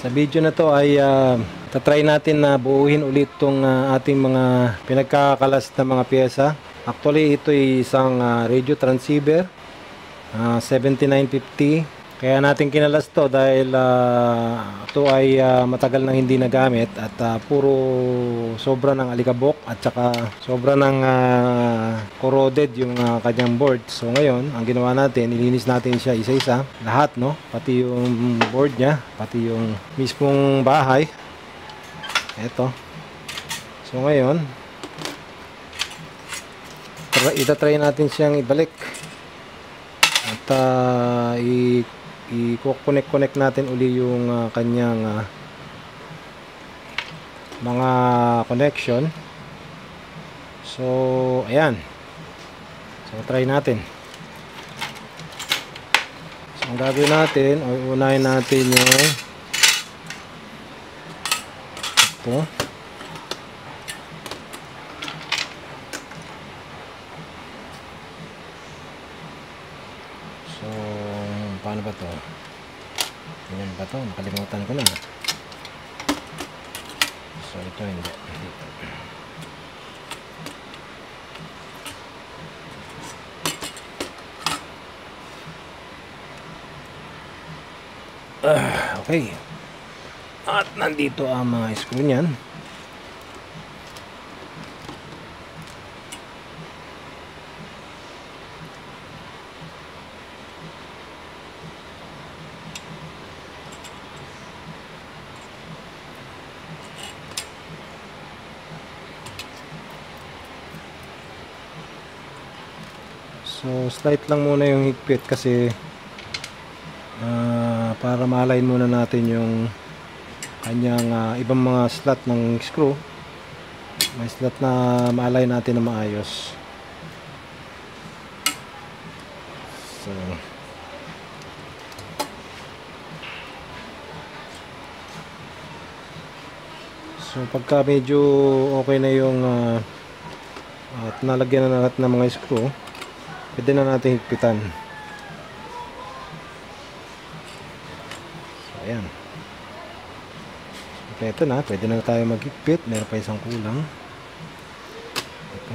Sa video na to ay tatry natin na buuhin ulit tong ating mga pinagkakalas na mga pyesa. Actually ito ay isang radio transceiver 7950. Kaya natin kinalas to dahil ito ay matagal nang hindi nagamit at puro sobra ng alikabok at saka sobra ng corroded yung kanyang board. So ngayon, ang ginawa natin, ilinis natin siya isa-isa, lahat, no? Pati yung board niya, pati yung mismong bahay. Ito. So ngayon, itatry natin siyang ibalik. At i-connect natin uli yung kanyang mga connection. So ayan, so try natin. So ang gagawin natin, unahin natin yung ito. So paano ba to? Ganyan ba to? Nakalimutan ko na. So ito hindi. Okay. At nandito ang mga screw niyan. So slight lang muna yung higpit kasi para ma-align muna natin yung kanyang ibang mga slot ng screw. May slot na ma-align natin na maayos. So pagka medyo okay na yung at nalagyan na natin ng mga screw, pwede na natin higpitan. So ayan, ito na, pwede na tayo maghigpit. Meron pa isang kulang. Ito.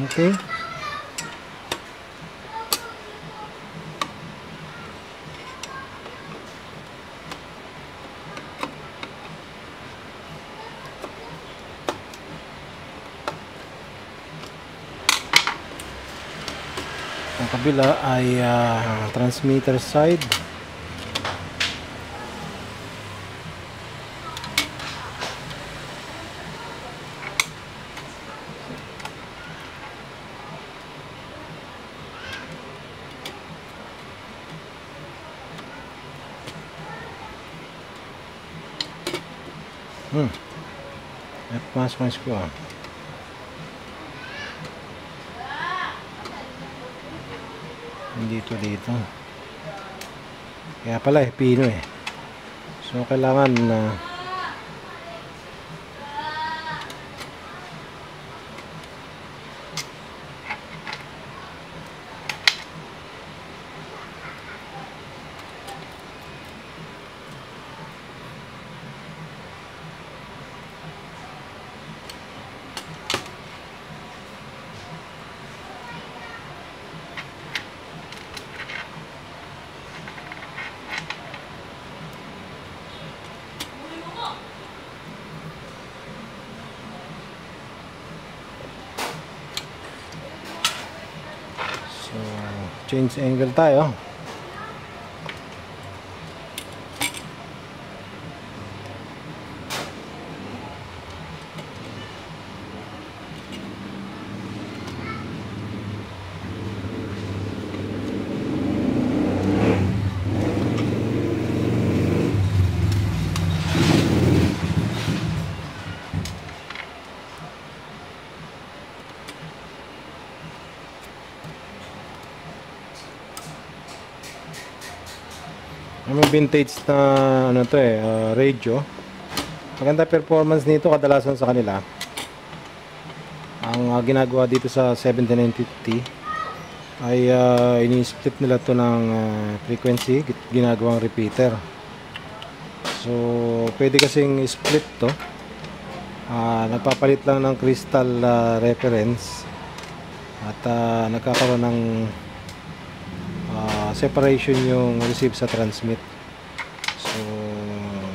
Okay. Ang kabila ay transmitter side. Mas ko dito kaya pala pino so kailangan change angle tayo. May vintage na ano to radio. Maganda performance nito kadalasan sa kanila. Ang ginagawa dito sa 7950 ay ini-split nila to ng frequency, ginagawang repeater. So pwede kasing split to. Nagpapalit lang ng crystal reference at nagkakaroon ng separation yung receive sa transmit. So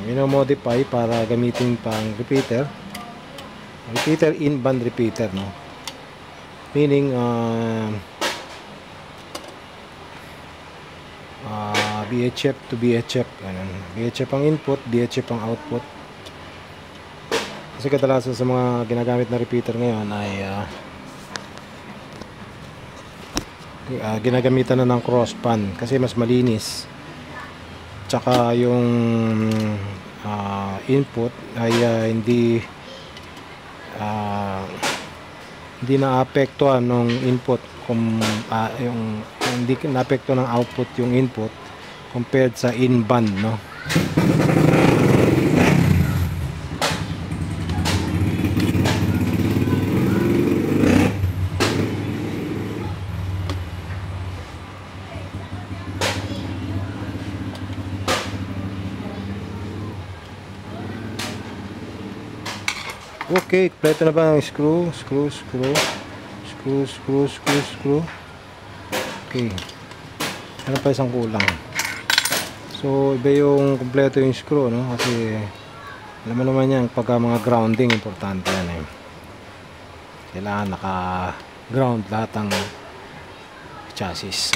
minomodify para gamitin pang repeater in band repeater, no? Meaning VHF to VHF, ganun. VHF ang input, DHF ang output. Kasi kadalasan sa mga ginagamit na repeater ngayon ay ginagamitan na ng crossband kasi mas malinis. Tsaka yung input ay hindi naapektuhan ng input kung yung hindi naapektuhan ng output yung input compared sa in-band, no? Okay, kompleto na ba ang screw? Screw. Okay. Ano pa isang kulang? So, iba yung kompleto yung screw, no? Kasi alam mo naman yan, pagka mga grounding, importante yan eh. Kailangan naka-ground lahat ng chassis.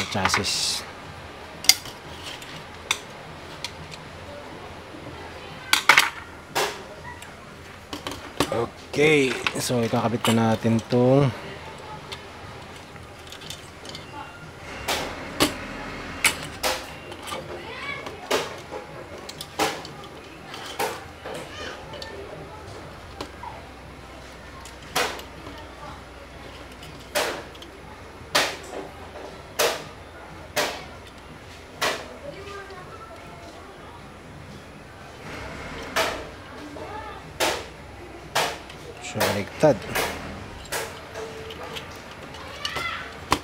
Okay, so ikakabit na natin itong siya baliktad.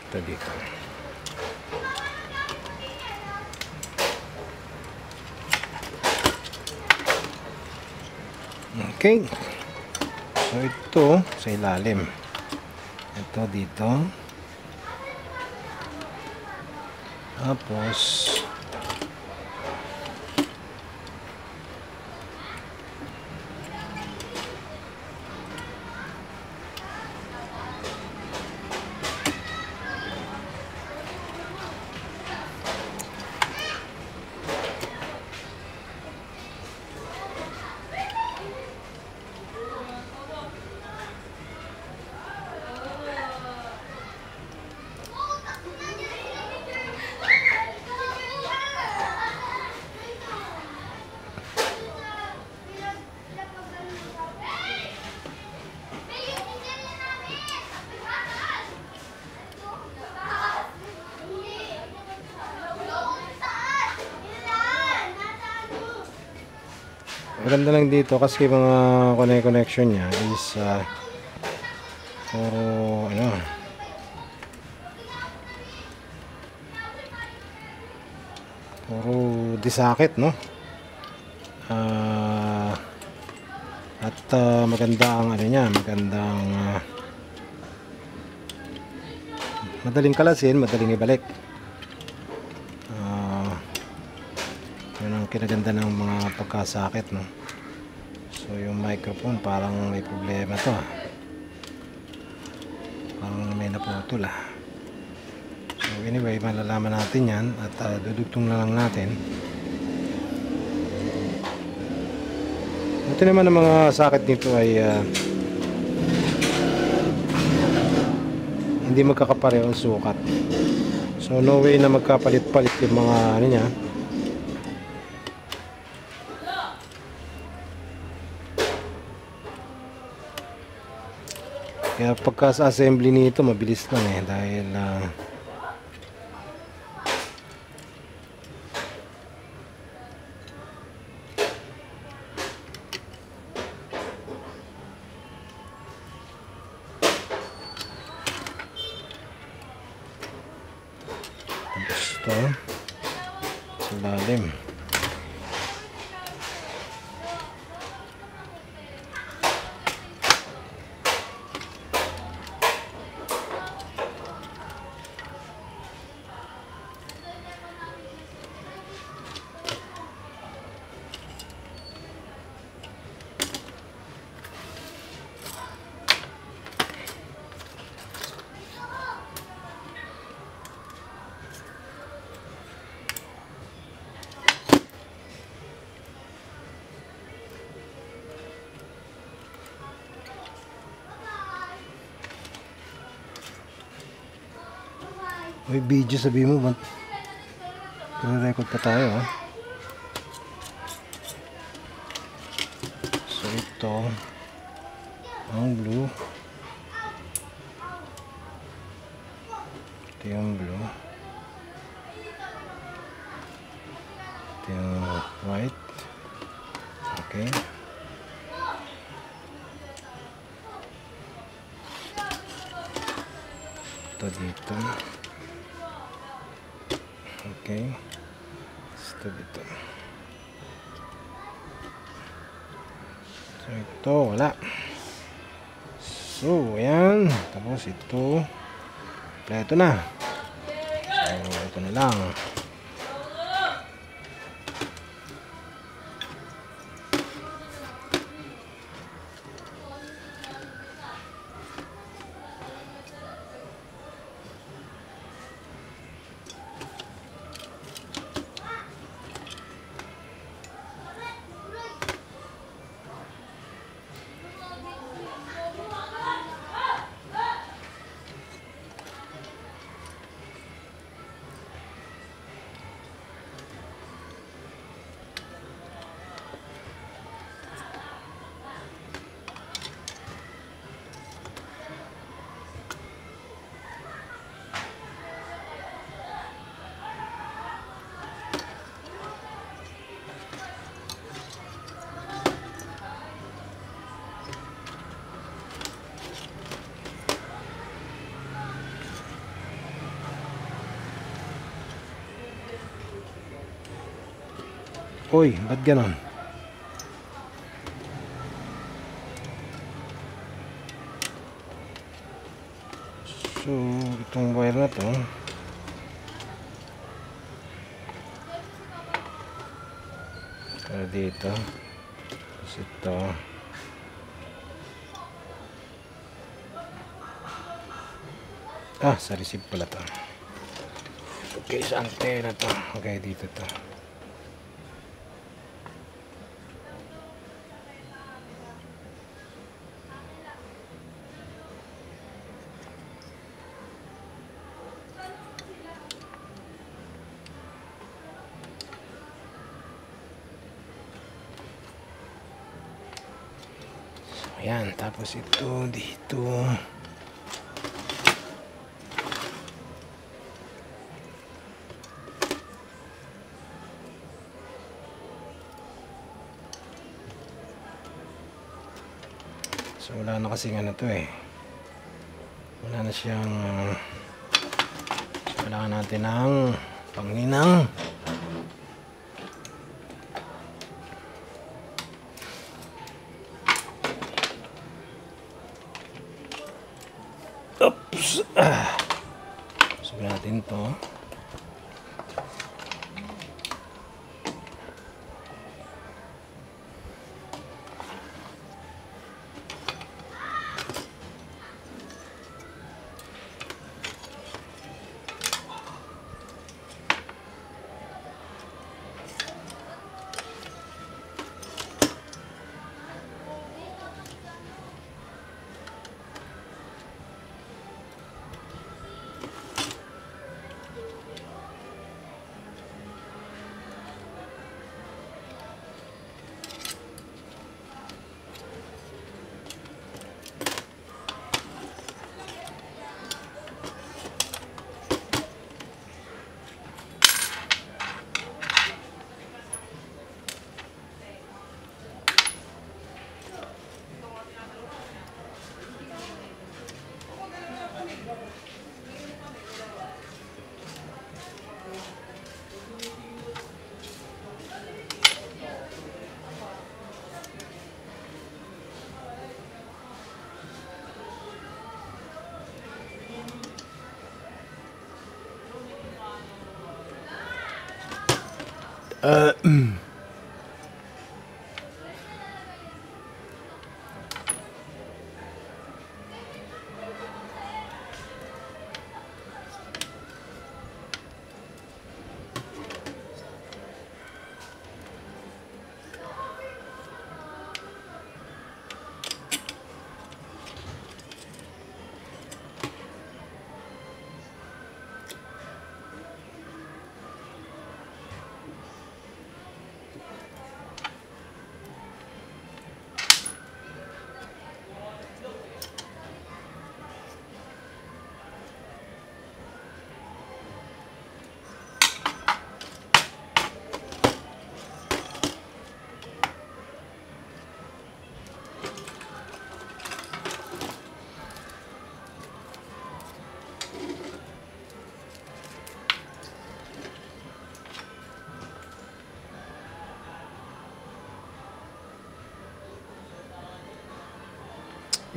Ito dito. Okay. So ito sa ilalim. Ito dito. Tapos maganda lang dito kasi mga connection niya is puro disakit, no? At maganda ang magandang madaling kalasin, madaling ibalik. Yun ang kinaganda ng mga pagkasakit, no? So yung microphone parang may problema to, parang may naputol. So anyway, malalaman natin yan at dudugtong na lang natin. Ito naman ang mga sakit nito ay hindi magkakapareho ang sukat. So no way na magkapalit-palit yung mga niya. Kaya pagka sa assembly nito mabilis lang dahil Ito sa lalim. May video, sabi mo ba? Pero record pa tayo, ha? So ito ang blue. Ito yung blue. Ito yung white. Okay. Ito dito. Okay. Ito dito. So ito wala. So ayan. Tapos ito. Ito na. So ito na lang. Uy, ba't ganon? So, itong wire na to dito. Tapos ito sa receive pala to. Okay, sa antena to. Okay, dito to. Ayan, tapos ito dito. So wala na kasing ano to eh. Wala na siyang so kailangan natin ng panghinang. Oops. So natin to.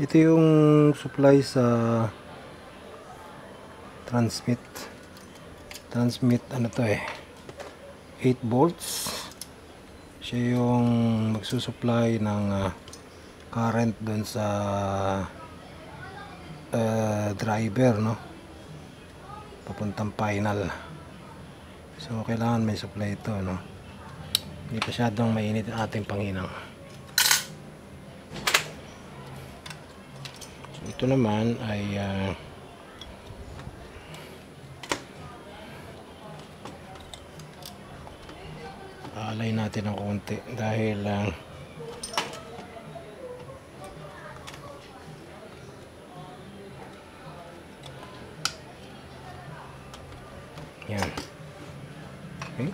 Ito yung supply sa transmit ano to 8 volts. Siya yung magsusupply ng current doon sa driver, no, papuntang final. So kailangan may supply ito, no, hindi masyadong mainit ang ating panghinang. Ito naman ay aalay natin ng konti dahil yan. Okay.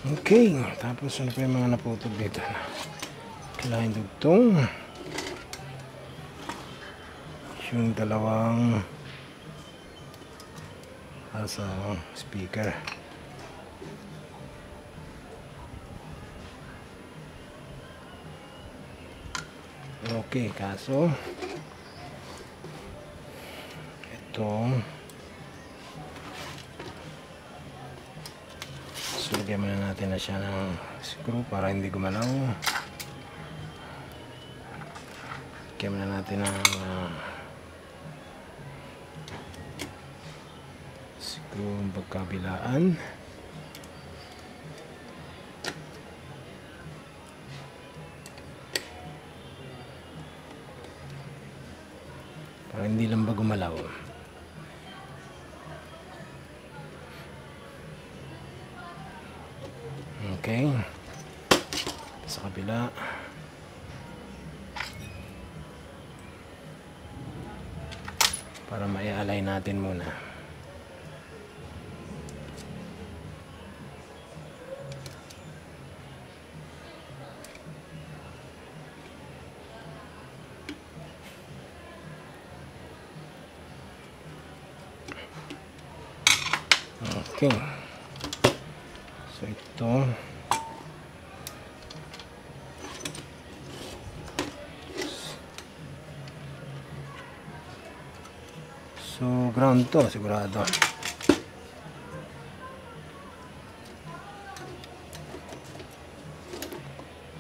Okay, tapos ano pa yung mga naputol dito na kailangan dugtong yung dalawang sa speaker. Okay, kaso ito lagyan muna natin na siya ng screw para hindi gumalaw. Lagyan muna natin ng screw pagkabilaan. Para hindi lang ba gumalaw. Okay, sa kabila para mai-align natin muna. Okay, so ito ground to sigurado.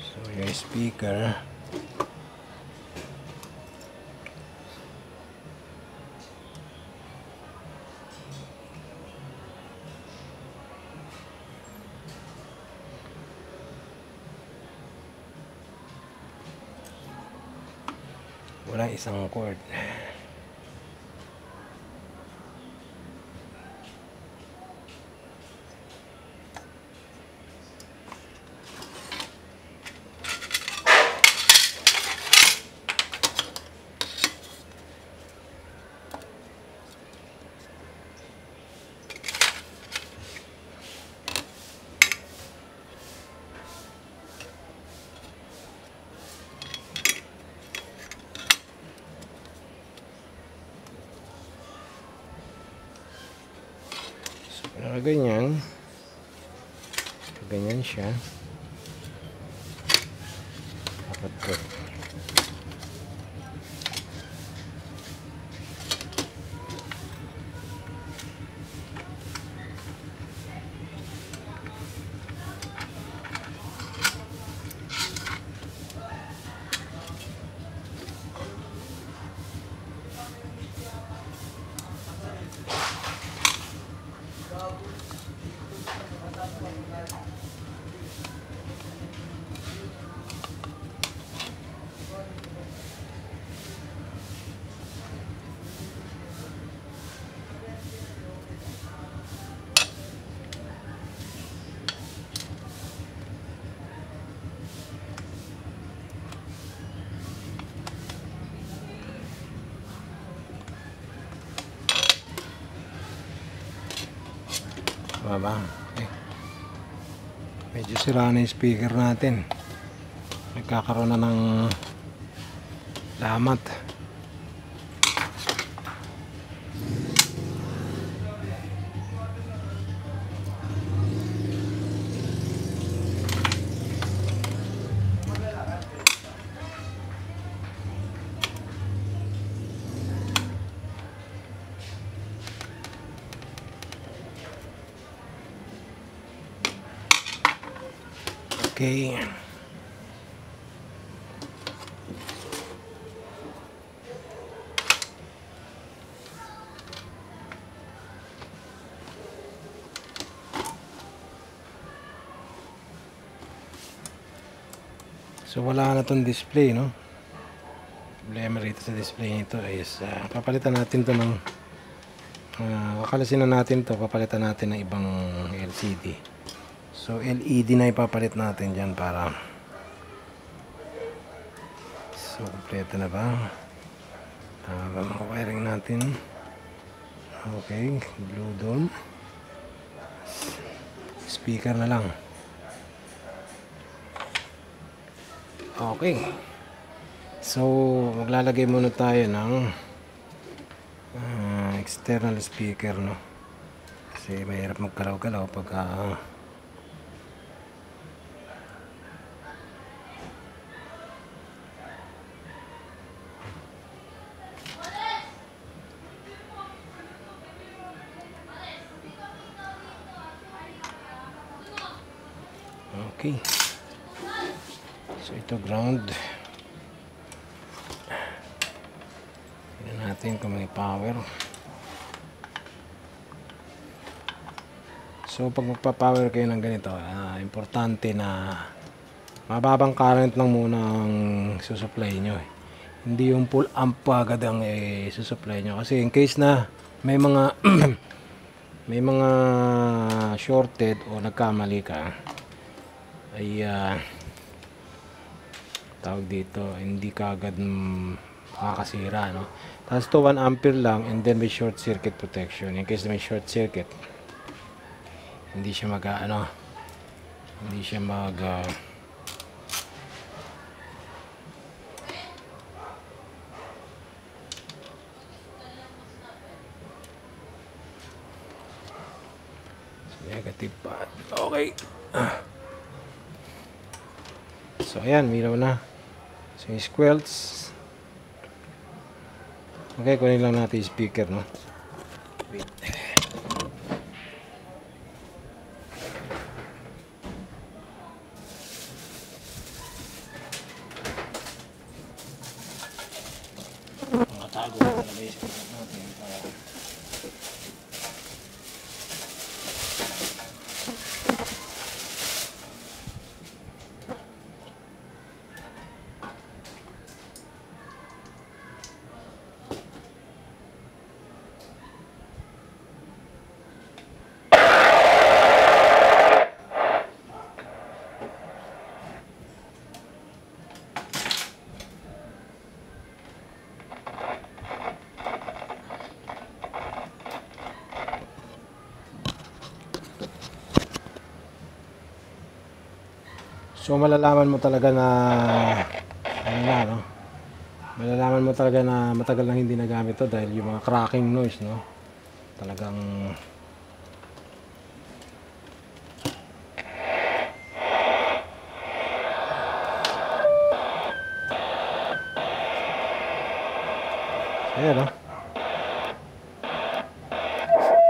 So yung speaker wala isang cord. Ganyan. Ganyan siya. Dapat ko. Baba. Okay. Medyo sira na yung speaker natin. Nagkakaroon na ng lamat. Okay. So wala na tong display, no? Problema rito sa display nito is papalitan natin to ng kakalasin na natin to, papalitan natin ng ibang LCD. So LED na ipapalit natin dyan para so kompleto na ba? Tama mga wiring natin. Okay, blue dome. Speaker na lang. Okay. So maglalagay muna tayo ng external speaker, no? Kasi mahirap magkalaw-kalaw pagka okay. So ito ground. Tignan natin kung may power. So pag magpa-power kayo ng ganito, importante na mababang current lang muna ang susupply nyo. Hindi yung full amp agad ang susupply nyo. Kasi in case na may mga may mga shorted o nagkamali ka, ay tawag dito, hindi ka agad makakasira, no? Tapos to 1 ampere lang, and then may short circuit protection in case na may short circuit, hindi siya hindi siya negative pa. Okay. So ayan, milaw na. So yung squelch. Okay, kunin lang natin yung speaker, no? Wait. Makatago na talaga yung speaker natin para so malalaman mo talaga na no? Malalaman mo talaga na matagal nang hindi nagamit to dahil yung mga cracking noise, no? Talagang Ayan, oh.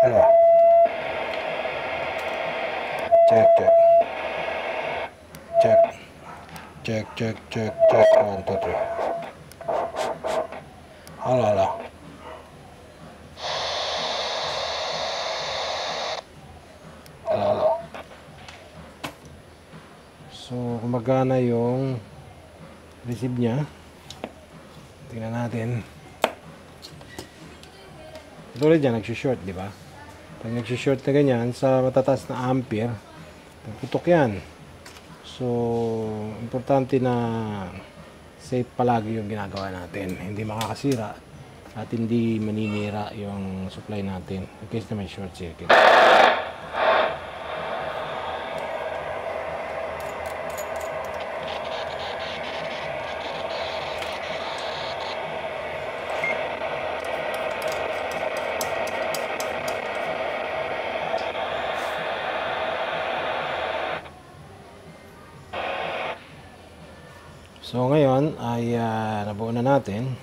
Ano? Check, check. Check. Check, check, check, check. 1, 2, 3. Ala. So, gumagana yung receive niya. Tingnan natin. Tulad yan, nagsushort, di ba? Pag nagsushort na ganyan, sa matataas na ampere, putok yan. So, importante na safe palagi yung ginagawa natin. Hindi makakasira at hindi maninira yung supply natin in case na may short circuit. So ngayon ay nabuo na natin.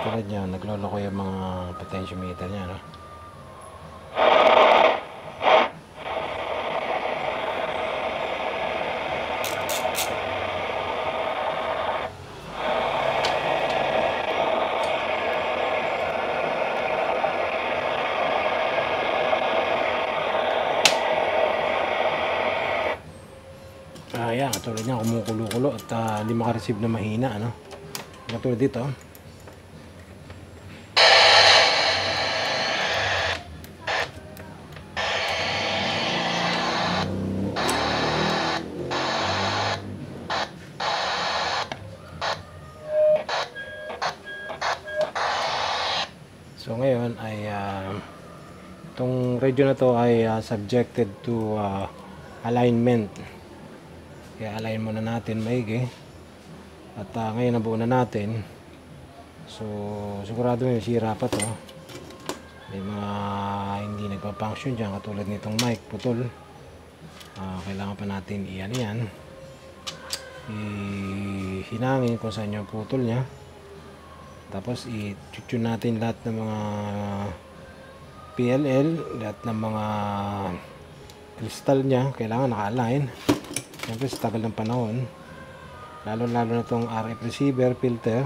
Tulad niya, nagloloko yung mga potentiometer niya, no? Ayan, katulad niya, kumukulo-kulo at hindi makareceive na mahina, ano? Katulad dito. So ngayon ay itong radio na to ay subjected to alignment. Kaya align muna natin maigi. At ngayon nabuo na natin. So sigurado may sira pa to. May mga hindi nagpa-function dyan katulad nitong mic putol. Kailangan pa natin iyan yan. Hinangin kung saan yung putol nya. Tapos i-tune natin lahat ng mga PLL, lahat ng mga crystal nya kailangan naka-align. Siyempre sa tagal ng panahon, lalo na itong RF receiver filter,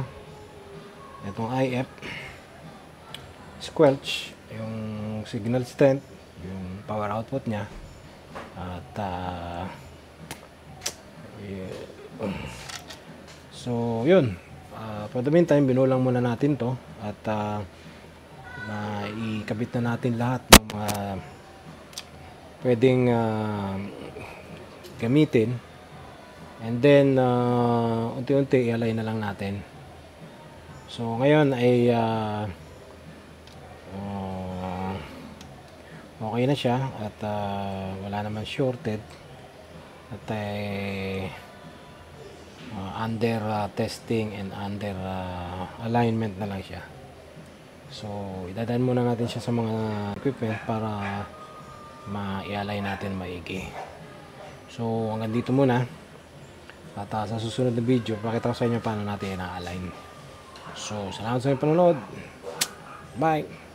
itong IF squelch, yung signal strength, yung power output nya, at so yun, for the meantime binulang muna natin to at ikabit na natin lahat ng mga pwedeng gamitin, and then unti-unti i-align na lang natin. So ngayon ay okay na siya at wala naman shorted at under testing and under alignment na lang siya. So idadaan muna natin siya sa mga equipment para ma-i-align natin maigi. So hanggang dito muna at sa susunod na video pakita ko sa inyo paano natin i-align. So salamat sa inyong panonood. Bye!